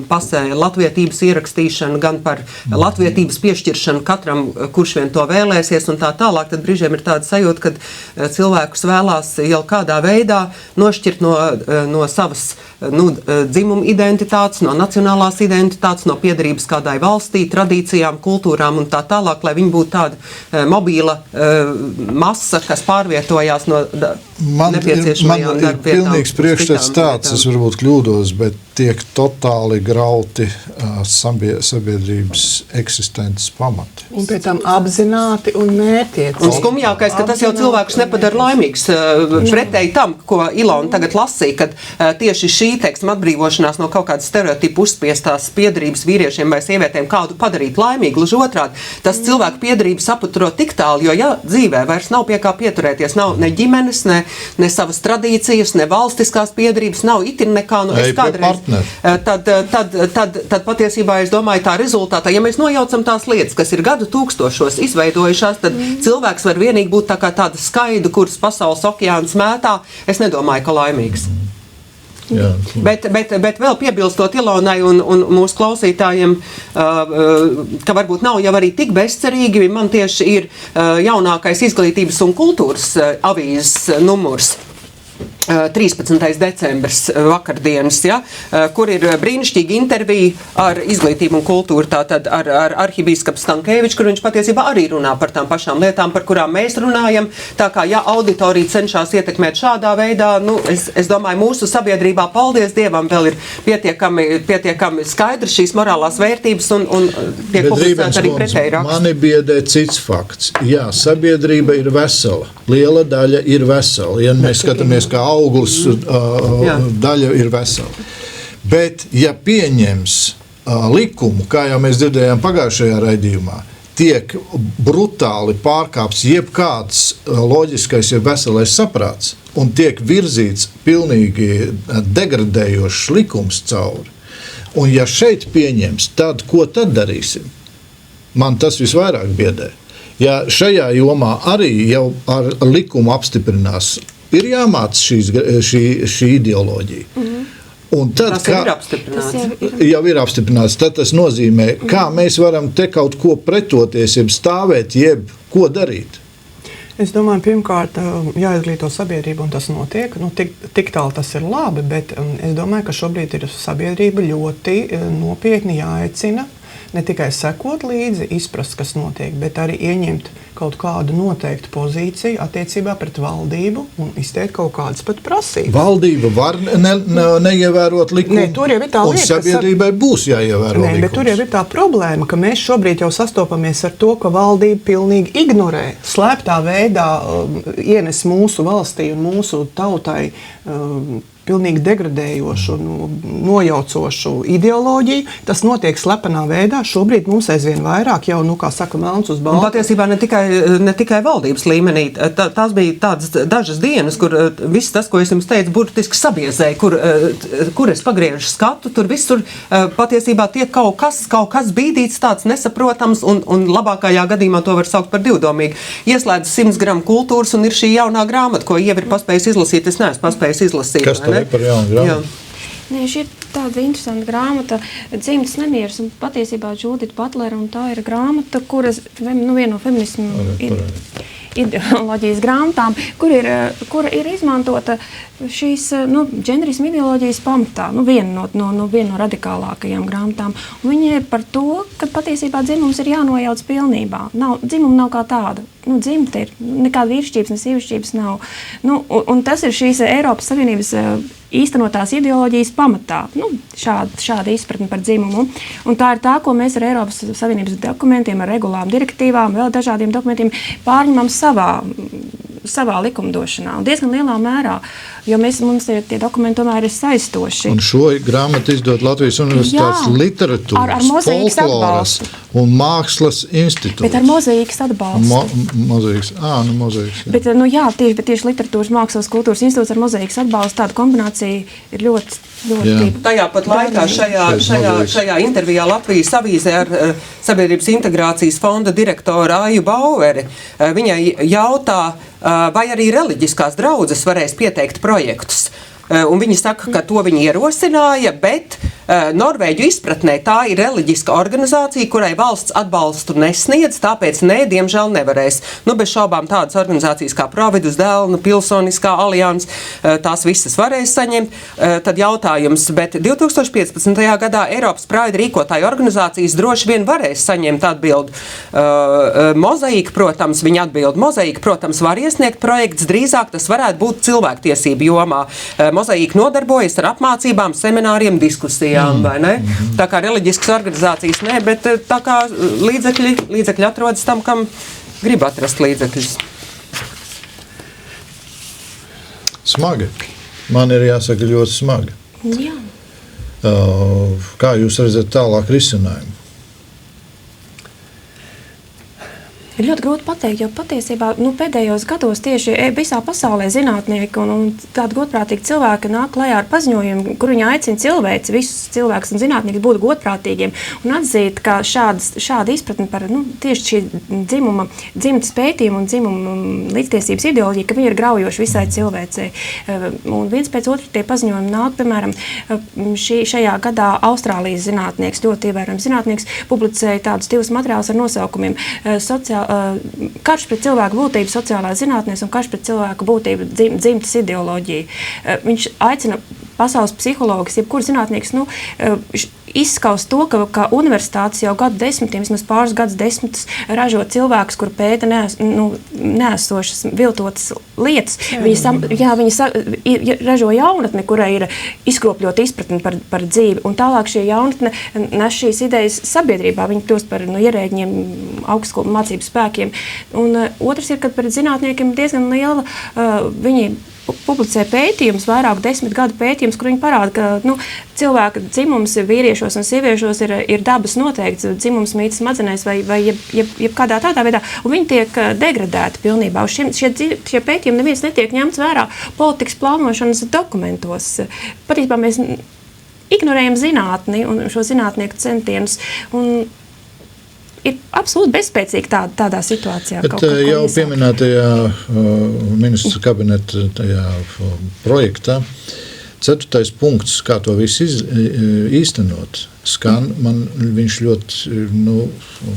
pasē latvietības ierakstīšanu, gan par latvietības piešķiršanu katram, kurš vien to vēlēsies un tā tālāk, tad brīžiem ir tāda sajūta, ka cilvēkus vēlās jau kādā veidā nošķirt no savas dzimuma identitātes, no nacionālās identitātes, no piederības kādai valstī, tradīcijām, kultūrām un tā tālāk, lai viņi būtu tāda mobīla masa, kas pārvietojās no nepieciešamajām Man ir pilnīgs priekšstats tāds, es varbūt kļūdos, bet tiek totāli grauti sabiedrības eksistences pamati. Un pēc tam apzināti un mērķiecīgi. Un skumjākais, ka tas jau cilvēkus nepadara laimīgs. Pretēji tam, ko Ilona tagad lasīja, kad tieši šī, atbrīvošanās no kaut kādas stereotipu uzspiestās piederības vīriešiem vai sievietēm kādu padarīt laimīgu, gluži otrādi. Tas cilvēku piederību saputro tik tālu, jo dzīvē vairs nav pie kā pieturēties, nav ne ģimenes, ne savas tradīcijas, ne valstiskās piederības, nav itin nekā, es kādreiz. Tad patiesībā es domāju tā rezultātā, ja mēs nojaucam tās lietas, kas ir gadu tūkstošos izveidojušās, tad cilvēks var vienīgi būt tā kā tāda skaida, kuras pasaules okeāns mētā, es nedomāju, ka laimīgs. Jā. Bet vēl piebilstot Ilonai un mūsu klausītājiem, ka varbūt nav jau arī tik bezcerīgi, man tieši ir jaunākais izglītības un kultūras avīzes numurs. 13. decembris vakardienas, kur ir brīnišķīga intervija ar izglītību un kultūru, tātad ar arhibīskapu Stankēviču, kur viņš patiesībā arī runā par tām pašām lietām, par kurām mēs runājam. Tā kā, auditorija cenšas ietekmēt šādā veidā, es domāju, mūsu sabiedrībā, paldies Dievam, vēl ir pietiekami skaidrs šīs morālās vērtības un tiek publicēts arī pretēji raksts. Mani biedē cits fakts. Jā, sabiedrība ir vesela. Liela daļa ir vesela. Ja mēs skatāmies, kā auglis, daļa ir vesela. Bet, ja pieņems likumu, kā jau mēs dzirdējām pagājušajā raidījumā, tiek brutāli pārkāpts jebkāds loģiskais, ja veselais saprāts, un tiek virzīts pilnīgi degradējošs likums cauri. Un ja šeit pieņems, tad ko tad darīsim? Man tas visvairāk biedē. Ja šajā jomā arī jau ar likumu apstiprinās, ir jāmāc šī ideoloģija. Un tad, tas jau ir apstiprināts. Jau ir apstiprināts. Tad tas nozīmē, kā mēs varam te kaut ko pretoties, jeb stāvēt, jeb ko darīt. Es domāju, pirmkārt, jāizglīto sabiedrību, un tas notiek. Tik tālu tas ir labi, bet es domāju, ka šobrīd ir sabiedrība ļoti nopietni jāaicina ne tikai sekot līdzi, izprast, kas notiek, bet arī ieņemt kaut kādu noteiktu pozīciju attiecībā pret valdību un izteikt kaut kādas pat prasības. Valdība var neievērot likumu, Nē, tur jau ir tā un lieta, sabiedrībai būs jāievēro likums. Bet tur jau ir tā problēma, ka mēs šobrīd jau sastopamies ar to, ka valdība pilnīgi ignorē, slēptā veidā ienes mūsu valstī un mūsu tautai pilnīgi degradējošu, nojaucošu ideoloģiju. Tas notiek slepenā veidā. Šobrīd mums aizvien vairāk jau, kā saka, melns uz baltu. Patiesībā ne tikai valdības līmenī. Tās bija tādas dažas dienas, kur viss tas, ko es jums teicu, burtiski sabiezēja, kur es pagriežu skatu, tur visur patiesībā tiek kaut kas bīdīts tāds nesaprotams, un labākajā gadījumā to var saukt par divdomīgi. Ieslēdz 100 gramu kultūras, un ir šī jaunā grāmata, ko Ieva ir paspējusi izlasīt. Es neesmu paspējusi izlasīt. Kas tā ir par jaunu grāmatu? Nē, šī ir tāda interesanta grāmata, Dzimtas nemieris, un patiesībā Džudita Butlera, un tā ir grāmata, viena no feminismu ideoloģijas grāmatām, kura ir izmantota šīs ģenderismu ideoloģijas pamatā, viena no radikālākajām grāmatām. Un viņa ir par to, ka patiesībā dzimums ir jānojauc pilnībā. Dzimuma nav kā tāda. Dzimta ir, nekāda vīrišķības, ne sievišķības nav. Un tas ir šīs Eiropas Savienības īstenotās ideoloģijas pamatā. Šāda izpratne par dzimumu. Un tā ir tā, ko mēs ar Eiropas Savienības dokumentiem, ar regulām, direktīvām, vēl dažādiem dokumentiem pārņemam savā likumdošanā. Un diezgan lielā mērā, jo mums tie dokumenti tomēr ir saistoši. Un šo grāmatu izdod Latvijas Universitātes literatūras, folkloras un mākslas institūts. Bet ar mozaīkas atbalstu. Mozaīkas. Bet tieši literatūras, mākslas, kultūras institūts ar mozaīkas atbalstu, tāda kombinācija ir ļoti. Tajā pat laikā šajā intervijā Latvijas avīzē ar Sabiedrības integrācijas fonda direktoru Aju Baueri viņai jautā, vai arī reliģiskās draudzes varēs pieteikt projektus. Un viņi saka, ka to viņi ierosināja, bet Norvēģu izpratnē tā ir reliģiska organizācija, kurai valsts atbalstu nesniedz, tāpēc diemžēl nevarēs. Bez šaubām tādas organizācijas kā Providus, Delna, Pilsoniskā alianse, tās visas varēs saņemt. Tad jautājums, bet 2015. gadā Eiropas Pride rīkotāju organizācijas droši vien varēs saņemt atbildi. Mozaīka, protams, viņa atbild. Mozaīka, protams, var iesniegt projekts, drīzāk tas varētu būt cilvēktiesību jomā. Mozaīka nodarbojas ar apmācībām, semināriem, diskusijām. Vai ne? Tā kā reliģiskas organizācijas nē, bet tā kā līdzekļi atrodas tam, kam grib atrast līdzekļus. Smagi. Man ir jāsaka ļoti smagi. Jā. Kā jūs redzat tālāk risinājumu? Ir ļoti grūti pateikt, jo patiesībā pēdējos gados tieši visā pasaulē zinātnieki un tādi godprātīgi cilvēki nāk klajā ar paziņojumu, kur viņi aicina visus cilvēkus un zinātniekus būt godprātīgiem un atzīt, ka šāda izpratne par tieši šī dzimtas pētījuma un dzimuma līdztiesības ideoloģija, ka viņi ir graujoši visai cilvēcei. Un viens pēc otra tie paziņojumi nāk, piemēram, šajā gadā Austrālijas zinātnieks, ļoti ievērojams zinātnieks, publicēja tādus divus materiālus ar nosaukumiem karš pret cilvēku būtību sociālās zinātnēs un karš pret cilvēku būtību dzimtas ideoloģiju. Viņš aicina pasaules psihologus, jebkurus zinātniekus, izskaust to, ka universitātes jau gadu desmitiem, vismaz pāris gadus desmitus, ražo cilvēkus, kur pēta neesošas viltotas lietas. Viņi ražo jaunatni, kurai ir izkropļota izpratne par dzīvi, un tālāk šie jaunatne nes šīs idejas sabiedrībā. Viņi kļūst par ierēģiem, augstskolu mācību spēkiem. Un otrs ir, ka pret zinātniekiem diezgan liela viņi publicē pētījumus, vairāku 10 gadu pētījumus, kur viņi parāda, ka cilvēka dzimums vīriešos un sieviešos ir dabas noteikts dzimums mītas smadzenēs vai jebkādā tādā veidā, un viņi tiek degradēti pilnībā. Šie pētījumi neviens netiek ņemts vērā politikas plānošanas dokumentos. Patiesībā mēs ignorējam zinātni un šo zinātnieku centienus. Ir absolūti bezspēcīgi tādā situācijā. Bet jau pieminētajā ministra kabineta tajā projektā 4. punkts, kā to visu īstenot, skan, man viņš ļoti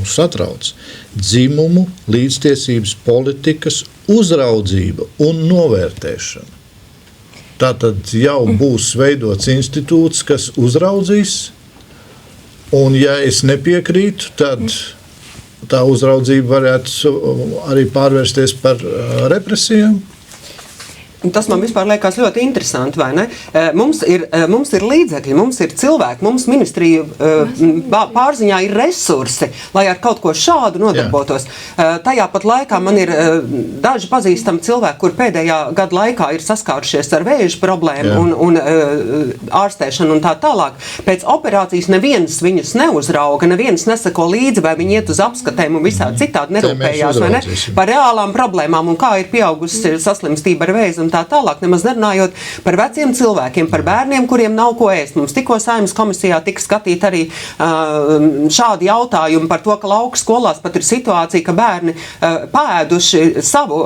satrauc. Dzimumu līdztiesības politikas uzraudzība un novērtēšana. Tātad jau būs veidots institūts, kas uzraudzīs, un ja es nepiekrītu, tad tā uzraudzība varētu arī pārvērsties par represijām. Tas man vispār liekas ļoti interesanti, vai ne? Mums ir līdzekļi, mums ir cilvēki, mums ministrija pārziņā ir resursi, lai ar kaut ko šādu nodarbotos. Tajā pat laikā man ir daži pazīstami cilvēki, kur pēdējā gada laikā ir saskārušies ar vēža problēmu un ārstēšanu un tā tālāk. Pēc operācijas neviens viņus neuzrauga, neviens nesako līdzi, vai viņi iet uz apskatēm un visādi citādi nerūpējās, vai ne? Par reālām problēmām un kā ir pieaugusi saslimstība ar vēzi un tā tālāk, nemaz nerunājot par veciem cilvēkiem, par bērniem, kuriem nav ko ēst. Mums tikko Saeimas komisijā tika skatīt arī šādi jautājumi par to, ka lauku skolās pat ir situācija, ka bērni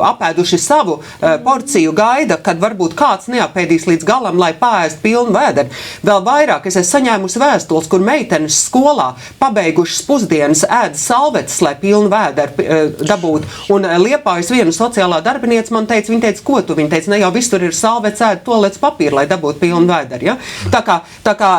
apēduši savu porciju gaida, kad varbūt kāds neapēdīs līdz galam, lai paēst pilnu vēderi. Vēl vairāk es esmu saņēmusi vēstules, kur meitenes skolā pabeigušas pusdienas ēda salvetes, lai pilnu vēderi dabūtu. Un Liepājas viena sociālā darbinieca man teica, viņa teica, ko tu? Viņa teica, ne jau viss tur ir salvets, ēda tolets papīra, lai dabūtu pilnu vēderi. Ja? Tā kā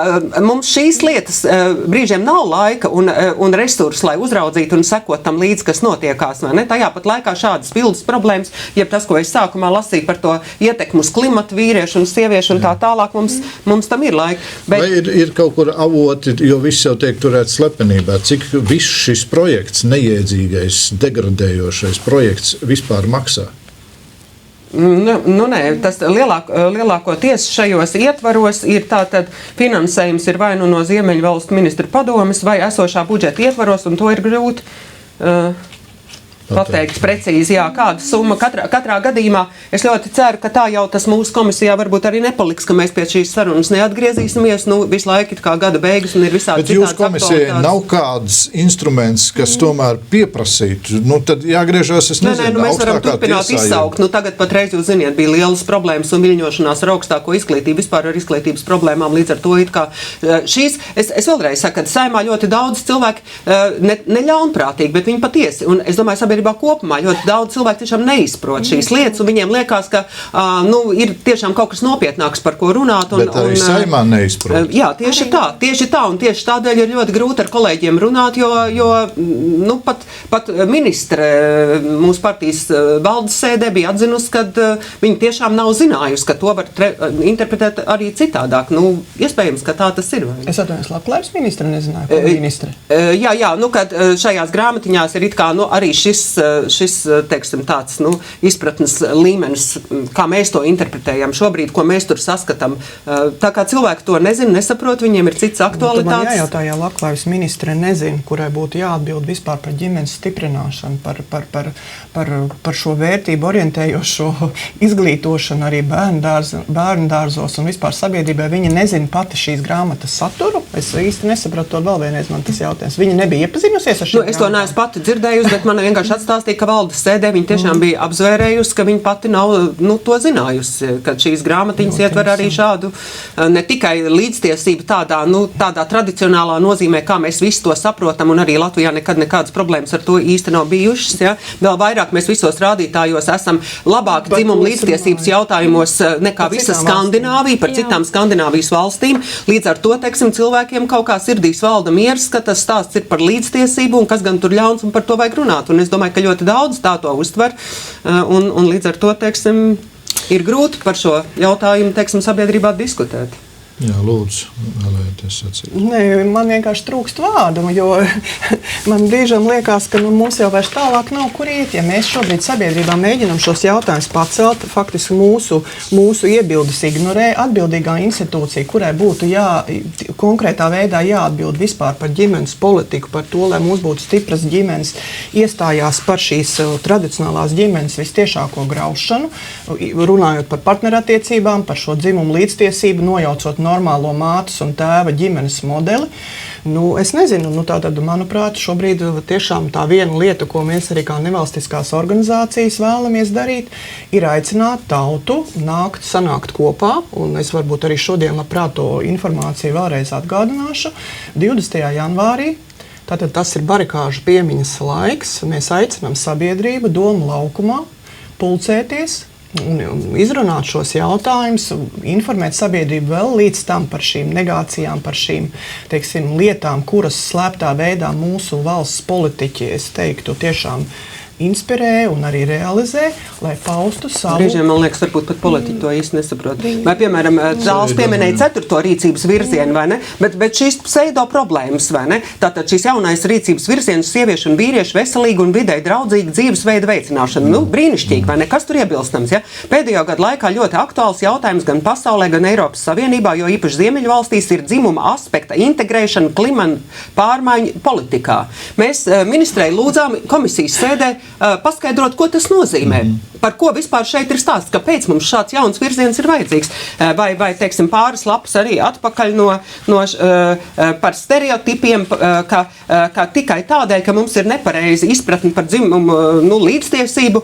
mums šīs lietas brīžiem nav laika un resursu, lai uzraudzītu un sekot tam līdzi, kas notiekās. Ne? Tajā pat laikā šādas pildas problēmas, jeb tas, ko es sākumā lasīju par to ietekmu uz klimatu, vīriešu un sieviešu un tā tālāk, mums tam ir laika. Vai ir kaut kur avoti, jo viss jau tiek turēts slepenībā, cik viss šis projekts, neiedzīgais, degradējošais projekts vispār maksā? Nē, tas lielākoties šajos ietvaros ir tātad finansējums ir vai no Ziemeļvalstu ministru padomes vai esošā budžeta ietvaros, un to ir grūti pateikt precīzi, kāda summa katrā gadījumā. Es ļoti ceru, ka tā jau tas mūsu komisijā varbūt arī nepaliks, ka mēs pie šīs sarunas neatgriezīsimies, visu laiku kā gada beigas un ir visādi citādas aktualitātes. Bet jūsu komisijai nav kāds instruments, kas tomēr pieprasītu, tad jāgriežās, es nezinu, mēs varam turpināt izsaukt. Tagad patreiz, jūs ziniet, bija lielas problēmas un viļņošanās ar augstāko izglītību, vispār ar izglītības problēmām, līdz ar to it kā šīs, es vēlreiz saku, ka Saeimā ļoti daudz cilvēki neļaunprātīgi, bet viņi patiesi, un es domāju, sabiedrībā kopumā ļoti daudz cilvēku tiešām neizprot šīs lietas, un viņiem liekas, ka ir tiešām kaut kas nopietnāks, par ko runāt. Bet arī Saeimā neizprot. Jā, tieši tā, un tieši tādēļ ir ļoti grūti ar kolēģiem runāt, jo pat ministre mūsu partijas valdes sēdē bija atzinusi, ka viņi tiešām nav zinājusi, ka to var interpretēt arī citādāk. Iespējams, ka tā tas ir. Vai? Es atvainojos, labklājības ministra nezināju, ko ministre. Jā, kad šajās grāmatiņās ir it kā arī šis teiksim, tāds izpratnes līmenis, kā mēs to interpretējam šobrīd, ko mēs tur saskatām. Tā kā cilvēki to nezina, nesaprot, viņiem ir cits aktualitātes. Man jājautā, ja labklājības ministre nezina, kurai būtu jāatbild vispār par ģimenes stiprināšanu, par šo vērtību orientējošo izglītošanu arī bērnu dārzos un vispār sabiedrībai. Viņa nezina pati šīs grāmatas saturu. Es īsti nesapratu to vēl vienreiz, man tas jautājums. Viņa nebija iepazinusies ar šīm grāmatām? Es to neesmu pati dzirdējusi, bet man vienkārši atstāstīja, ka valdes sēdē viņa tiešām bija apzvērējusi, ka viņa pati nav to zinājusi, ka šīs grāmatiņas ietver arī šādu ne tikai līdztiesību tādā tradicionālā nozīmē, kā mēs visi to saprotam, un arī Latvijā nekādas problēmas ar to īsti nav bijušas. Ja? Vēl vairāk mēs visos rādītājos esam labāk dzimumu līdztiesības jautājumos nekā visa Skandināvija par citām Skandināvijas valstīm. Līdz ar to, teiksim, cilvēkiem kaut kā sirdīs valda miers, ka tas stāsts ir par līdztiesību un kas gan tur ļauns un par to vajag runāt. Un es domāju, ka ļoti daudz tā to uztver, un līdz ar to, teiksim, ir grūti par šo jautājumu, teiksim, sabiedrībā diskutēt. Jā, lūdzu, vēlēties sacīt. Nē, man vienkārši trūkst vārdu, jo man biežam liekas, ka mums jau vairs tālāk nav kur iet. Ja mēs šobrīd sabiedrībā mēģinam šos jautājumus pacelt, faktiski mūsu iebildes ignorē atbildīgā institūcija, kurai būtu konkrētā veidā jāatbild vispār par ģimenes politiku, par to, lai mums būtu stipras ģimenes, iestājās par šīs tradicionālās ģimenes vistiešāko graušanu, runājot par partnerattiecībām, par šo dzimumu līdztiesību, nojaucot normālo mātes un tēva ģimenes modeli. Es nezinu, tātad, manuprāt, šobrīd tiešām tā viena lieta, ko mēs arī kā nevalstiskās organizācijas vēlamies darīt, ir aicināt tautu sanākt kopā, un es varbūt arī šodien labprāt to informāciju vēlreiz atgādināšu, 20. janvārī. Tātad tas ir barikāžu piemiņas laiks. Mēs aicinām sabiedrību Domu laukumā pulcēties, izrunāt šos jautājumus, informēt sabiedrību vēl līdz tam par šīm negācijām, par šīm, lietām, kuras slēptā veidā mūsu valsts politiķi, es teiktu, tiešām inspirē un arī realizē, lai paustu savu. Brīžiem, man liekas, varbūt pat politiķi to īsti nesaprot. Vai, piemēram, Zāles pieminēja 4. rīcības virzienu, vai ne? Bet šīs pseido problēmas, vai ne? Tātad šīs jaunais rīcības virziens sieviešu un vīriešu veselīgu un videi draudzīgu dzīvesveidu veicināšanu. Brīnišķīgi, vai ne? Kas tur iebilstams, ja? Pēdējo gadu laikā ļoti aktuāls jautājums gan pasaulē, gan Eiropas Savienībā, jo īpaši Ziemeļu valstīs ir dzimuma aspekta integrēšana klimata pārmaiņu politikā. Mēs ministrei lūdzām komisijas sēdē paskaidrot, ko tas nozīmē. Par ko vispār šeit ir stāsts, kāpēc mums šāds jauns virziens ir vajadzīgs. Vai teiksim, pāris lapas arī atpakaļ par stereotipiem, ka tikai tādēļ, ka mums ir nepareizi izpratni par dzimumu līdztiesību,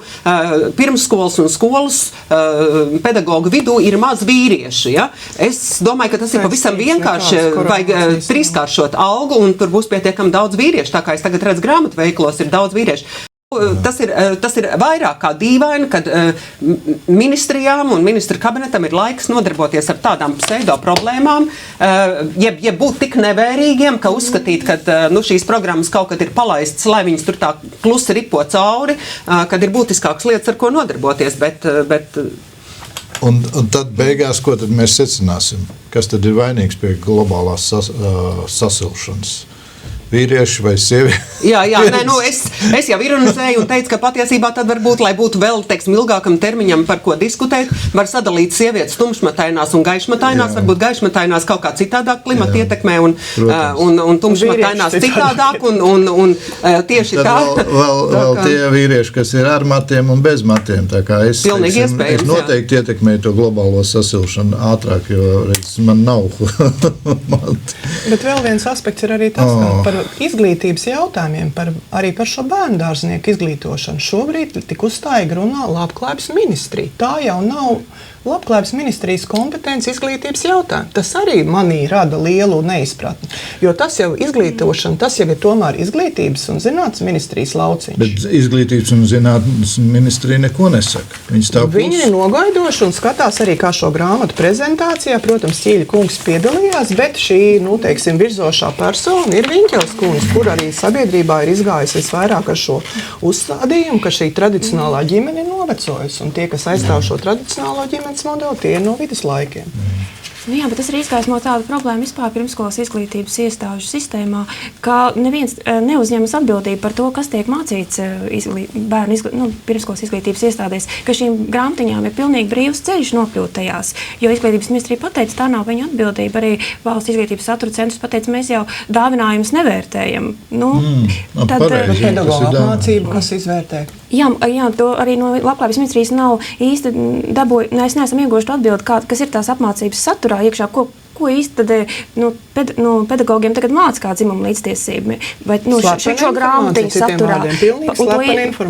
pirmsskolas un skolas pedagogu vidū ir maz vīrieši. Ja? Es domāju, ka tas ir pavisam vienkārši, vajag trīskāršot algu, un tur būs pietiekami daudz vīriešu, tā kā es tagad redzu grāmatveiklos, ir daudz vīriešu. Tas ir vairāk kā dīvaini, kad ministrijām un ministra kabinetam ir laiks nodarboties ar tādām pseido problēmām, ja būt tik nevērīgiem, ka uzskatīt, ka šīs programmas kaut kad ir palaistas, lai viņas tur tā klusi ripo cauri, kad ir būtiskākas lietas, ar ko nodarboties, bet Un tad beigās, ko tad mēs secināsim? Kas tad ir vainīgs pie globālās sasilšanas? Vīrieši vai sievietes? Jā, es jau ironizēju un teicu, ka patiesībā tad varbūt, lai būtu vēl, ilgākam termiņam par ko diskutēt, var sadalīt sievietes tumšmatainās un gaišmatainās, varbūt gaišmatainās kaut kā citādāk klimata ietekmē un tumšmatainās citādāk un tieši tā. Vēl tie vīrieši, kas ir ar matiem un bez matiem, tā kā es noteikti ietekmēju to globālo sasilšanu ātrāk, jo man nav mati. Bet vēl viens aspekts ir arī tas, par izglītības jautājumiem, arī par šo bērndārznieku izglītošanu. Šobrīd tik uzstājīgi runā Labklājības ministrija. Tā jau nav Labklājības ministrijas kompetence izglītības jautājumi. Tas arī manī rada lielu neizpratni. Jo tas jau izglītošana, tas jau ir tomēr izglītības un zinātnes ministrijas lauciņš. Bet izglītības un zinātnes ministrija neko nesaka. Viņi ir nogaidoši un skatās arī kā šo grāmatu prezentācijā. Protams, Ķīļa kungs piedalījās, bet šī, virzošā persona ir Viņķels kungs, kur arī sabiedrībā ir izgājis visvairāk ar šo uzstādījumu, ka šī tradicionālā ģimene ir novecojusi. Un tie, kas aizstāv šo tradicionālo ģimenes modeli, tie ir no viduslaikiem. Jā, bet tas ir izgaismo tādu problēmu vispār pirmskolas izglītības iestāžu sistēmā, ka neviens neuzņemas atbildību par to, kas tiek mācīts bērnu pirmskolas izglītības iestādēs, ka šīm grāmatiņām ir pilnīgi brīvs ceļš nokļūt tajās. Jo izglītības ministrija pateica, tā nav viņa atbildība. Arī Valsts izglītības satura centrs pateica, mēs jau dāvinājumus nevērtējam. Tad pedagoģa apmācību, kas izvērtē? Jā, to arī no Labklājības ministrijas nav īsti dabūju, mēs neesam ieguvuši atbildi, kas ir tās apmācības saturā iekšā, ko īsti tad pedagogiem tagad māca kā dzimuma līdztiesība, vai šo grāmatiņu saturā. Un to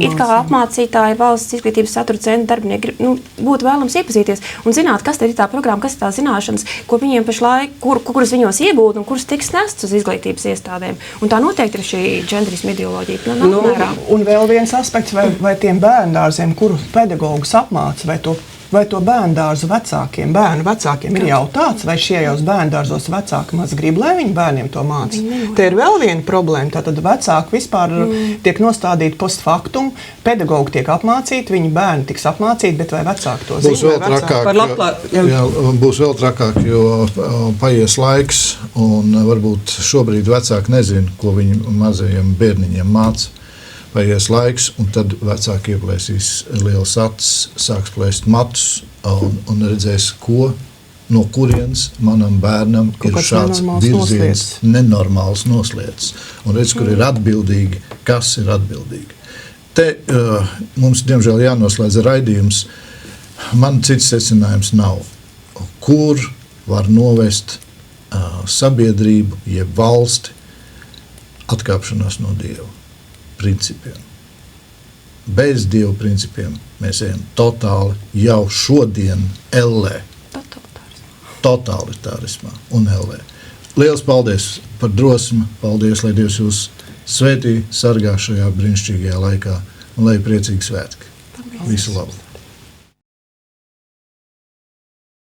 it kā apmācītāji Valsts izglītības satura centra darbinieki būtu vēlams iepazīties un zināt, kas tad ir tā programma, kas ir tā zināšanas, ko viņiem pašlaik, kuras viņos iegūt un kuras tiks nests uz izglītības iestādēm. Un tā noteikti ir šī džendrisma ideoloģija. Un vēl viens aspekts, vai tiem bērndārziem, kuru pedagogus apmāca, vai to vai to bērndārzu vecākiem, bērnu vecākiem ir jautāts, vai šajos bērndārzos vecāki maz grib, lai viņi bērniem to māca. Te ir vēl viena problēma, tātad vecāki vispār tiek nostādīti post factum, pedagogi tiek apmācīti, viņi bērni tiks apmācīti, bet vai vecāki to zina? Būs vēl trakāk, jo paies laiks, un varbūt šobrīd vecāki nezina, ko viņi mazajiem bērniņiem māca. Paies laiks, un tad vecāki ieplēsīs liels acis, sāks plēst matus un redzēs, no kurienes manam bērnam ir šāds virziens, nenormāls noslēdzis. Un redz, kur ir atbildīgi, kas ir atbildīgi. Te mums, diemžēl, jānoslēdz raidījums. Man cits secinājums nav, kur var novest sabiedrību, jeb valsti atkāpšanās no Dieva principiem. Bez Dieva principiem mēs ejam totāli jau šodien ellē. Totalitārismā un ellē. Liels paldies par drosmi, paldies, lai Dievs jūs svētī, sargā šajā brīnišķīgajā laikā un lai priecīgi svētki. Visu labu!